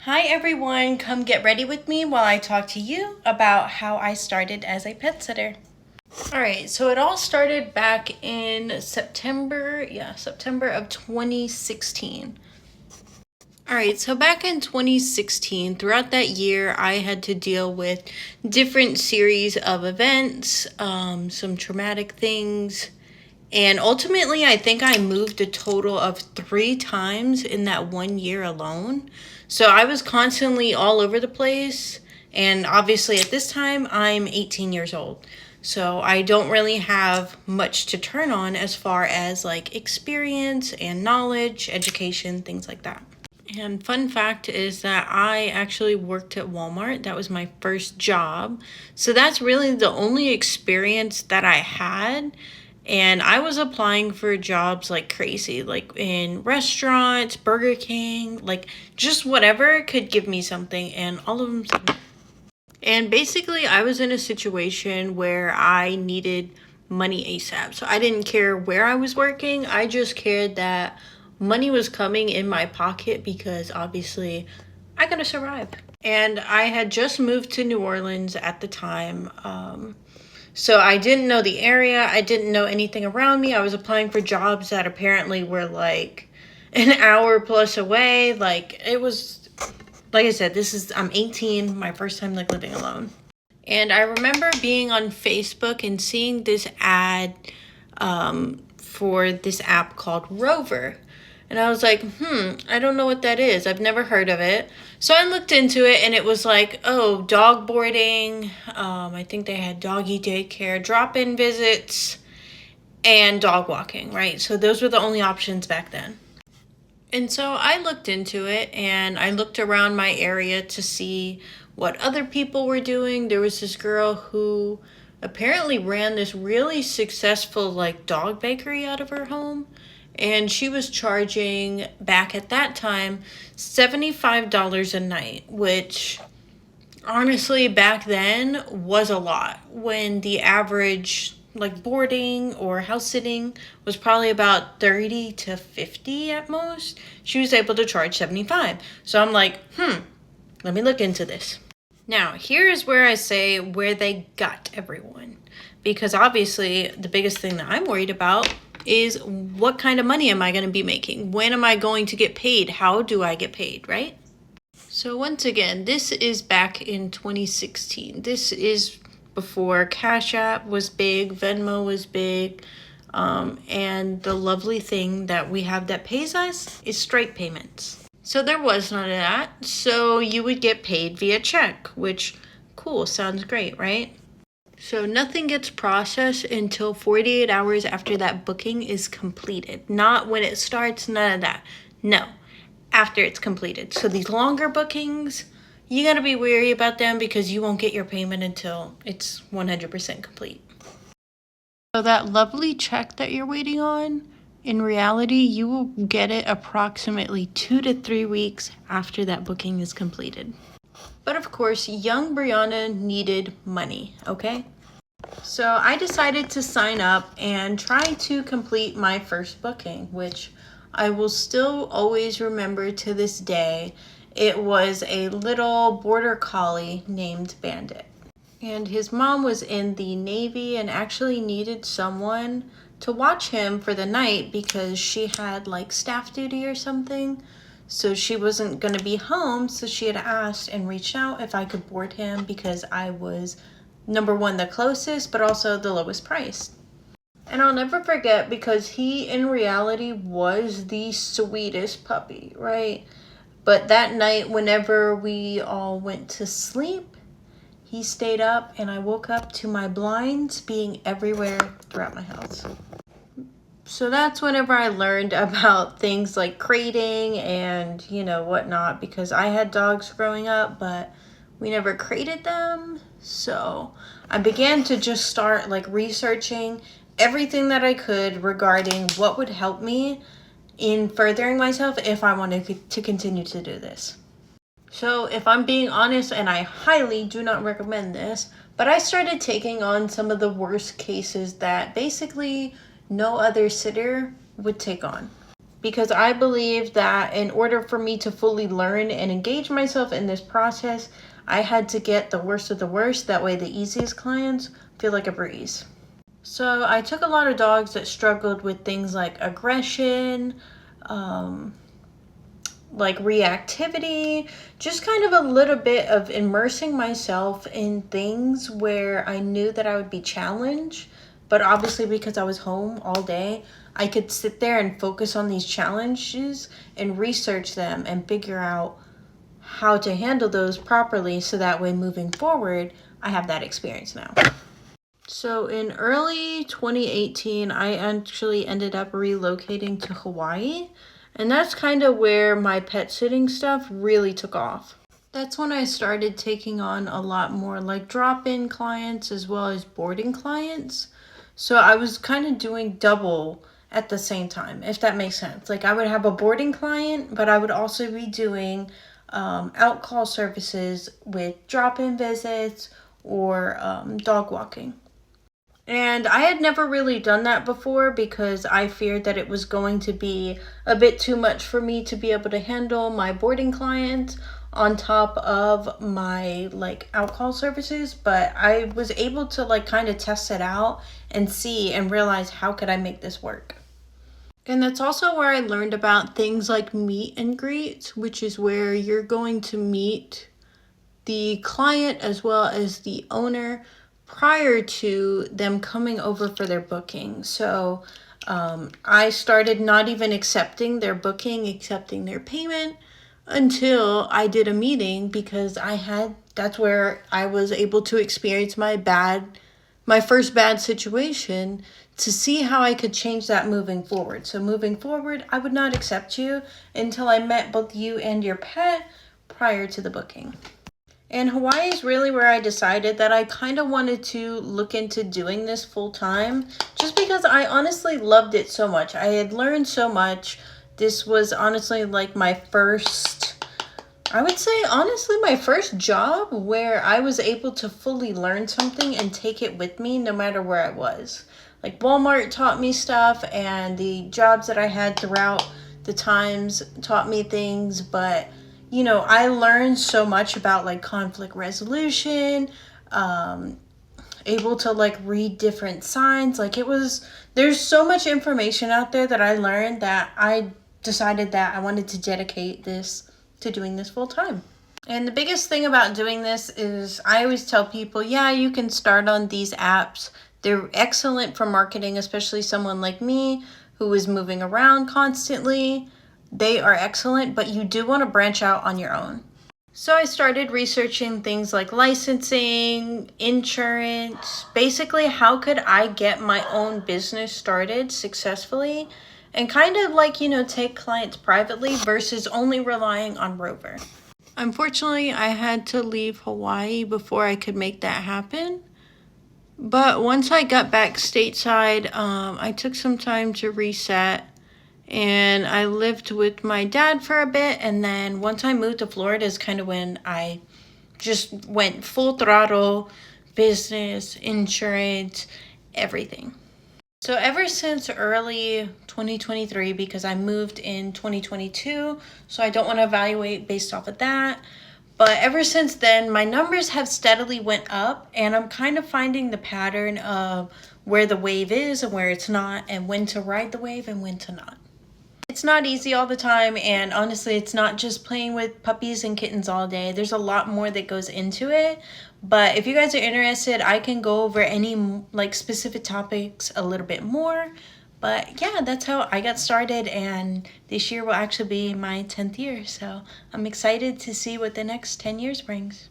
Hi everyone, come get ready with me while I talk to you about how I started as a pet sitter. Alright, so it all started back in September of 2016. Alright, so back in 2016, throughout that year, I had to deal with different series of events, some traumatic things, and ultimately, I think I moved a total of 3 times in that 1 year alone. So I was constantly all over the place. And obviously, at this time, I'm 18 years old. So I don't really have much to turn on as far as like experience and knowledge, education, things like that. And fun fact is that I actually worked at Walmart. That was my first job. So that's really the only experience that I had. And I was applying for jobs like crazy, like in restaurants, Burger King, like just whatever could give me something. And all of them said. And basically, I was in a situation where I needed money ASAP. So I didn't care where I was working. I just cared that money was coming in my pocket because obviously I gotta survive. And I had just moved to New Orleans at the time. So I didn't know the area. I didn't know anything around me. I was applying for jobs that apparently were like an hour plus away. Like it was, like I said, I'm 18, my first time like living alone. And I remember being on Facebook and seeing this ad for this app called Rover. And I was like, I don't know what that is. I've never heard of it. So I looked into it and it was like, oh, dog boarding. I think they had doggy daycare, drop-in visits, and dog walking, right? So those were the only options back then. And so I looked into it and I looked around my area to see what other people were doing. There was this girl who apparently ran this really successful like dog bakery out of her home. And she was charging back at that time $75 a night, which honestly back then was a lot when the average like boarding or house sitting was probably about 30 to 50 at most. She was able to charge 75. So I'm like, let me look into this. Now, here is where I say where they got everyone. Because obviously the biggest thing that I'm worried about is what kind of money am I going to be making? When am I going to get paid? How do I get paid, right? So once again, this is back in 2016. This is before Cash App was big, Venmo was big, and the lovely thing that we have that pays us is Stripe payments. So there was none of that. So you would get paid via check, which, cool, sounds great, right? So nothing gets processed until 48 hours after that booking is completed. Not when it starts, none of that. No, after it's completed. So these longer bookings, you gotta be wary about them because you won't get your payment until it's 100% complete. So that lovely check that you're waiting on, in reality, you will get it approximately 2 to 3 weeks after that booking is completed. But of course, young Brianna needed money, okay? So I decided to sign up and try to complete my first booking, which I will still always remember to this day. It was a little border collie named Bandit. And his mom was in the Navy and actually needed someone to watch him for the night because she had like staff duty or something. So she wasn't going to be home. So she had asked and reached out if I could board him because I was number one, the closest, but also the lowest price. And I'll never forget because he in reality was the sweetest puppy, right? But that night, whenever we all went to sleep, he stayed up and I woke up to my blinds being everywhere throughout my house. So that's whenever I learned about things like crating and, whatnot, because I had dogs growing up, but we never crated them. So I began to just start like researching everything that I could regarding what would help me in furthering myself if I wanted to continue to do this. So if I'm being honest, and I highly do not recommend this, but I started taking on some of the worst cases that basically no other sitter would take on. because I believe that in order for me to fully learn and engage myself in this process, I had to get the worst of the worst. That way the easiest clients feel like a breeze. So I took a lot of dogs that struggled with things like aggression, like reactivity, just kind of a little bit of immersing myself in things where I knew that I would be challenged. But obviously, because I was home all day, I could sit there and focus on these challenges and research them and figure out how to handle those properly, so that way moving forward, I have that experience now. So in early 2018, I actually ended up relocating to Hawaii. And that's kind of where my pet sitting stuff really took off. That's when I started taking on a lot more like drop-in clients as well as boarding clients. So I was kind of doing double at the same time, if that makes sense. Like I would have a boarding client, but I would also be doing out call services with drop-in visits or dog walking. And I had never really done that before because I feared that it was going to be a bit too much for me to be able to handle my boarding clients on top of my like out call services. But I was able to like kind of test it out and see and realize how could I make this work. And that's also where I learned about things like meet and greet, which is where you're going to meet the client as well as the owner prior to them coming over for their booking. So I started not even accepting their booking, accepting their payment until I did a meeting, because that's where I was able to experience my first bad situation, to see how I could change that moving forward. So moving forward, I would not accept you until I met both you and your pet prior to the booking. And Hawaii is really where I decided that I kind of wanted to look into doing this full time, just because I honestly loved it so much. I had learned so much. This was honestly like my first job where I was able to fully learn something and take it with me no matter where I was. Like Walmart taught me stuff, and the jobs that I had throughout the times taught me things, but you know, I learned so much about like conflict resolution, able to like read different signs. There's so much information out there that I learned that I decided that I wanted to dedicate this to doing this full time. And the biggest thing about doing this is I always tell people, yeah, you can start on these apps. They're excellent for marketing, especially someone like me who is moving around constantly. They are excellent, but you do want to branch out on your own. So I started researching things like licensing, insurance, basically how could I get my own business started successfully, and kind of like, take clients privately versus only relying on Rover. Unfortunately, I had to leave Hawaii before I could make that happen. But once I got back stateside, I took some time to reset. And I lived with my dad for a bit, and then once I moved to Florida is kind of when I just went full throttle, business, insurance, everything. So ever since early 2023, because I moved in 2022, so I don't want to evaluate based off of that. But ever since then, my numbers have steadily went up, and I'm kind of finding the pattern of where the wave is and where it's not, and when to ride the wave and when to not. It's not easy all the time, and honestly, it's not just playing with puppies and kittens all day. There's a lot more that goes into it, but if you guys are interested, I can go over any like specific topics a little bit more. But yeah, that's how I got started, and this year will actually be my 10th year, so I'm excited to see what the next 10 years brings.